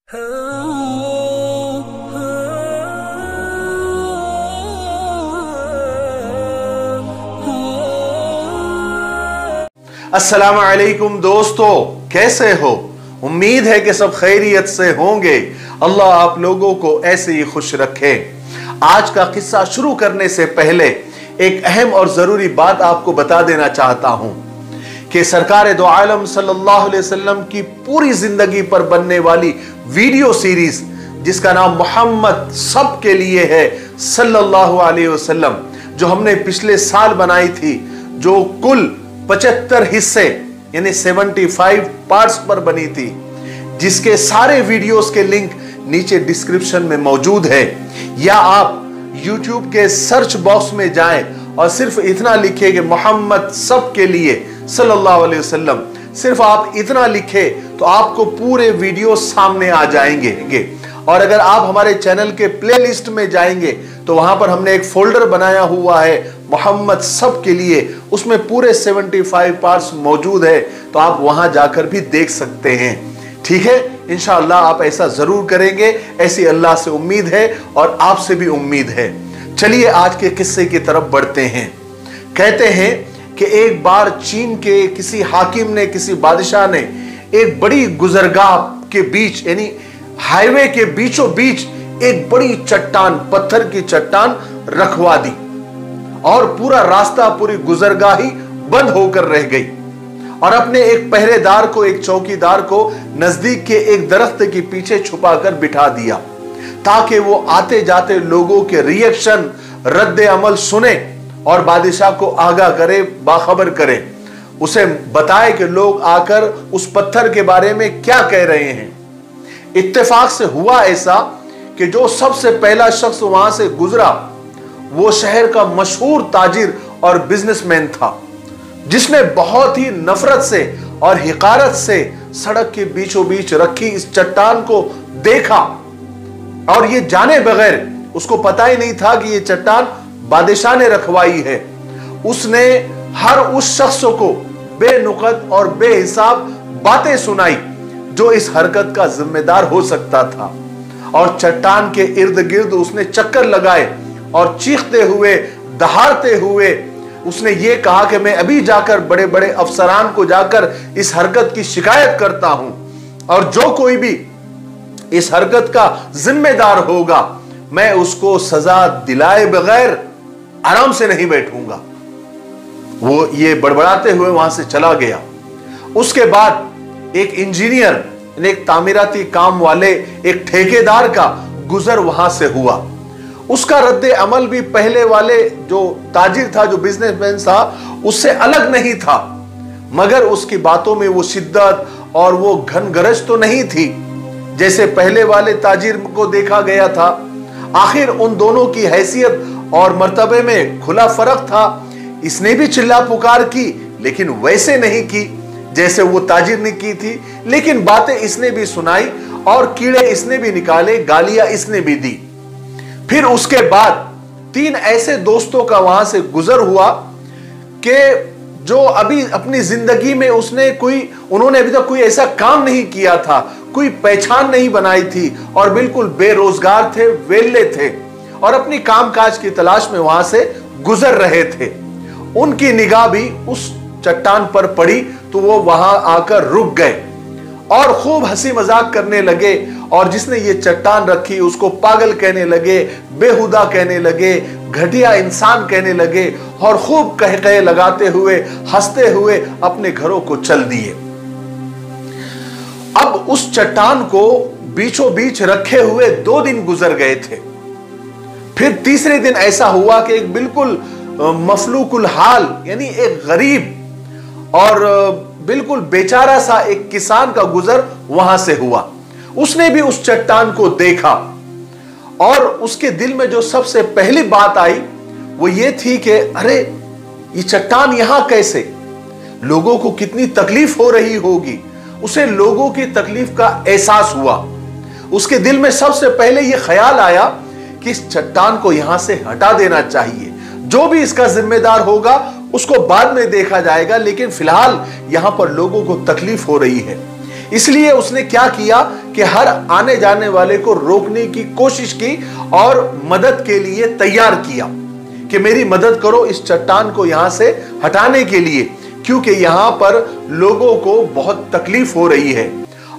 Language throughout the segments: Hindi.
अस्सलाम वालेकुम दोस्तों, कैसे हो? उम्मीद है कि सब खैरियत से होंगे। अल्लाह आप लोगों को ऐसे ही खुश रखे। आज का किस्सा शुरू करने से पहले एक अहम और जरूरी बात आपको बता देना चाहता हूं कि सरकार दो आलम सल्लल्लाहु अलैहि वसल्लम की पूरी जिंदगी पर बनने वाली वीडियो सीरीज जिसका नाम मोहम्मद सब के लिए है सल्लल्लाहु अलैहि वसल्लम, जो हमने पिछले साल बनाई थी, जो कुल 75 हिस्से यानी 75 पार्ट्स पर बनी थी, जिसके सारे वीडियोस के लिंक नीचे डिस्क्रिप्शन में मौजूद है। या आप YouTube के सर्च बॉक्स में जाएं और सिर्फ इतना लिखें कि मोहम्मद सब के लिए सल्लल्लाहु अलैहि वसल्लम, सिर्फ आप इतना लिखें तो आपको पूरे वीडियो सामने आ जाएंगे। और अगर आप हमारे चैनल के प्लेलिस्ट में जाएंगे तो वहां पर हमने एक फोल्डर बनाया हुआ है मोहम्मद सब के लिए, उसमें पूरे 75 पार्ट्स मौजूद है, तो आप वहां जाकर भी देख सकते हैं। ठीक है, इंशाअल्लाह आप ऐसा जरूर करेंगे, ऐसी अल्लाह से उम्मीद है और आपसे भी उम्मीद है। चलिए आज के किस्से की तरफ बढ़ते हैं। कहते हैं कि एक बार चीन के किसी हाकिम ने, किसी बादशाह ने एक बड़ी गुजरगाह के बीच यानी हाईवे के बीचों बीच एक बड़ी चट्टान, पत्थर की चट्टान रखवा दी और पूरा रास्ता, पूरी गुजरगाह ही बंद होकर रह गई। और अपने एक पहरेदार को, एक चौकीदार को नजदीक के एक दरख्त के पीछे छुपाकर बिठा दिया ताकि वो आते जाते लोगों के रिएक्शन, रद्द अमल सुने और बादशाह को आगाह करे, बाखबर करे, उसे बताए कि लोग आकर उस पत्थर के बारे में क्या कह रहे हैं। इत्तेफाक से हुआ ऐसा कि जो सबसे पहला शख्स वहां से गुजरा वो शहर का मशहूर ताजिर और बिजनेसमैन था, जिसने बहुत ही नफरत से और हिकारत से सड़क के बीचों बीच रखी इस चट्टान को देखा और ये जाने बगैर, उसको पता ही नहीं था कि ये चट्टान बादशाह ने रखवाई है, उसने हर उस शख्स को बेनुकत और बेहिसाब बातें सुनाई जो इस हरकत का जिम्मेदार हो सकता था। और चट्टान के इर्द गिर्द उसने चक्कर लगाए और चीखते हुए, दहाड़ते हुए उसने ये कहा कि मैं अभी जाकर बड़े बड़े अफसरान को जाकर इस हरकत की शिकायत करता हूं और जो कोई भी इस हरकत का जिम्मेदार होगा मैं उसको सजा दिलाए बगैर आराम से नहीं बैठूंगा। वो ये बड़बड़ाते हुए वहां से चला गया। उसके बाद एक इंजीनियर, एक तामीराती काम वाले, एक ठेकेदार का गुजर वहां से हुआ। उसका रद्दे अमल भी पहले वाले जो ताजिर था, जो बिजनेसमैन था, उससे अलग नहीं था, मगर उसकी बातों में वो शिद्दत और वो घनगरज तो नहीं थी जैसे पहले वाले ताजिर को देखा गया था। आखिर उन दोनों की हैसियत और मर्तबे में खुला फर्क था। इसने भी चिल्ला पुकार की लेकिन वैसे नहीं की जैसे वो ताजिर ने की थी, लेकिन बातें इसने भी सुनाई और कीड़े इसने भी निकाले, गालियां इसने भी दी। फिर उसके बाद 3 ऐसे दोस्तों का वहां से गुजर हुआ कि जो अभी अपनी जिंदगी में उन्होंने अभी तक कोई ऐसा काम नहीं किया था, कोई पहचान नहीं बनाई थी और बिल्कुल बेरोजगार थे, वेले थे और अपनी कामकाज की तलाश में वहां से गुजर रहे थे। उनकी निगाह भी उस चट्टान पर पड़ी तो वो वहां आकर रुक गए और खूब हंसी मजाक करने लगे और जिसने ये चट्टान रखी उसको पागल कहने लगे, बेहुदा कहने लगे, घटिया इंसान कहने लगे और खूब कह कहे लगाते हुए, हंसते हुए अपने घरों को चल दिए। अब उस चट्टान को बीचों बीच रखे हुए 2 दिन गुजर गए थे। फिर तीसरे दिन ऐसा हुआ कि एक बिल्कुल मफलूकुल हाल यानी एक गरीब और बिल्कुल बेचारा सा एक किसान का गुजर वहां से हुआ। उसने भी उस चट्टान को देखा और उसके दिल में जो सबसे पहली बात आई वो ये थी कि अरे ये चट्टान यहां कैसे, लोगों को कितनी तकलीफ हो रही होगी। उसे लोगों की तकलीफ का एहसास हुआ। उसके दिल में सबसे पहले यह ख्याल आया कि इस चट्टान को यहां से हटा देना चाहिए, जो भी इसका जिम्मेदार होगा उसको बाद में देखा जाएगा, लेकिन फिलहाल यहां पर लोगों को तकलीफ हो रही है। इसलिए उसने क्या किया कि हर आने जाने वाले को रोकने की कोशिश की और मदद के लिए तैयार किया कि मेरी मदद करो इस चट्टान को यहां से हटाने के लिए, क्योंकि यहां पर लोगों को बहुत तकलीफ हो रही है।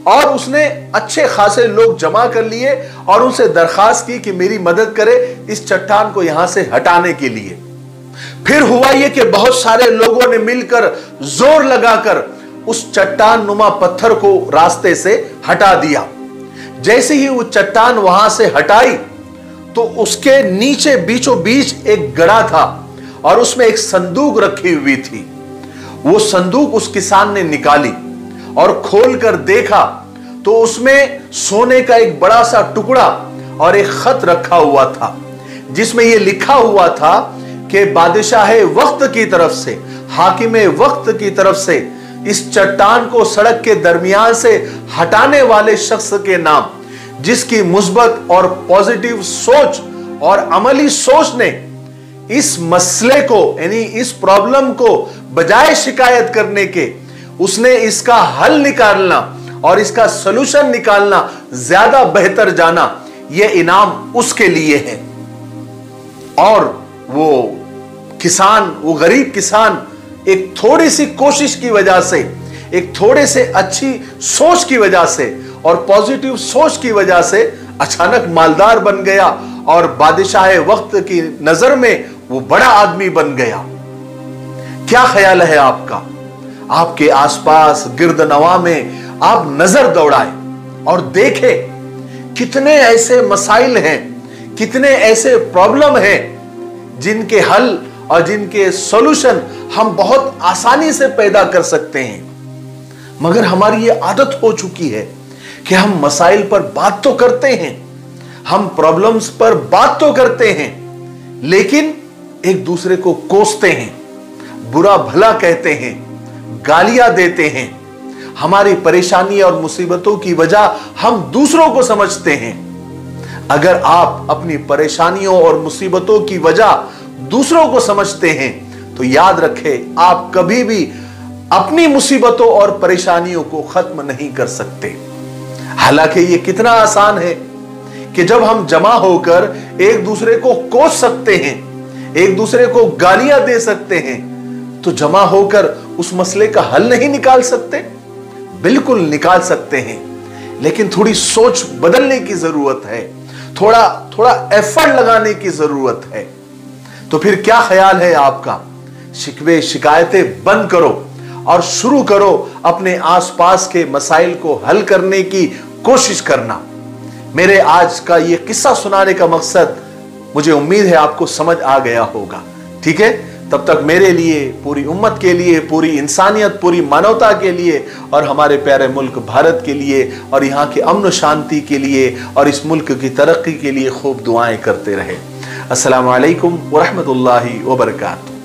और उसने अच्छे खासे लोग जमा कर लिए और उनसे दरखास्त की कि मेरी मदद करे इस चट्टान को यहां से हटाने के लिए। फिर हुआ यह कि बहुत सारे लोगों ने मिलकर जोर लगाकर उस चट्टान नुमा पत्थर को रास्ते से हटा दिया। जैसे ही वो चट्टान वहां से हटाई तो उसके नीचे बीचों बीच एक गड़ा था और उसमें एक संदूक रखी हुई थी। वो संदूक उस किसान ने निकाली और खोलकर देखा तो उसमें सोने का एक बड़ा सा टुकड़ा और एक खत रखा हुआ था, जिसमें यह लिखा हुआ था कि बादशाह वक्त की तरफ से, हाकिम वक्त की तरफ से इस चट्टान को सड़क के दरमियान से हटाने वाले शख्स के नाम, जिसकी मुस्बत और पॉजिटिव सोच और अमली सोच ने इस मसले को यानी इस प्रॉब्लम को बजाय शिकायत करने के उसने इसका हल निकालना और इसका सलूशन निकालना ज्यादा बेहतर जाना, यह इनाम उसके लिए है। और वो किसान, वो गरीब किसान एक थोड़ी सी कोशिश की वजह से, एक थोड़े से अच्छी सोच की वजह से और पॉजिटिव सोच की वजह से अचानक मालदार बन गया और बादशाह वक्त की नजर में वो बड़ा आदमी बन गया। क्या ख्याल है आपका? आपके आसपास गिर्द नवा में आप नजर दौड़ाए और देखें कितने ऐसे मसाइल हैं, कितने ऐसे प्रॉब्लम हैं जिनके हल और जिनके सॉल्यूशन हम बहुत आसानी से पैदा कर सकते हैं। मगर हमारी ये आदत हो चुकी है कि हम मसाइल पर बात तो करते हैं, हम प्रॉब्लम्स पर बात तो करते हैं, लेकिन एक दूसरे को कोसते हैं, बुरा भला कहते हैं, गालियां देते हैं। हमारी परेशानी और मुसीबतों की वजह हम दूसरों को समझते हैं। अगर आप अपनी परेशानियों और मुसीबतों की वजह दूसरों को समझते हैं तो याद रखें, आप कभी भी अपनी मुसीबतों और परेशानियों को खत्म नहीं कर सकते। हालांकि ये कितना आसान है कि जब हम जमा होकर एक दूसरे को कोस सकते हैं, एक दूसरे को गालियां दे सकते हैं, तो जमा होकर उस मसले का हल नहीं निकाल सकते? बिल्कुल निकाल सकते हैं, लेकिन थोड़ी सोच बदलने की जरूरत है, थोड़ा एफर्ट लगाने की जरूरत है। तो फिर क्या ख्याल है आपका? शिकवे शिकायतें बंद करो और शुरू करो अपने आसपास के मसाइल को हल करने की कोशिश करना। मेरे आज का यह किस्सा सुनाने का मकसद, मुझे उम्मीद है आपको समझ आ गया होगा। ठीक है, तब तक मेरे लिए, पूरी उम्मत के लिए, पूरी इंसानियत, पूरी मानवता के लिए और हमारे प्यारे मुल्क भारत के लिए और यहाँ के अमन शांति के लिए और इस मुल्क की तरक्की के लिए खूब दुआएं करते रहे। अस्सलामु अलैकुम व रहमतुल्लाहि व बरकातुहू।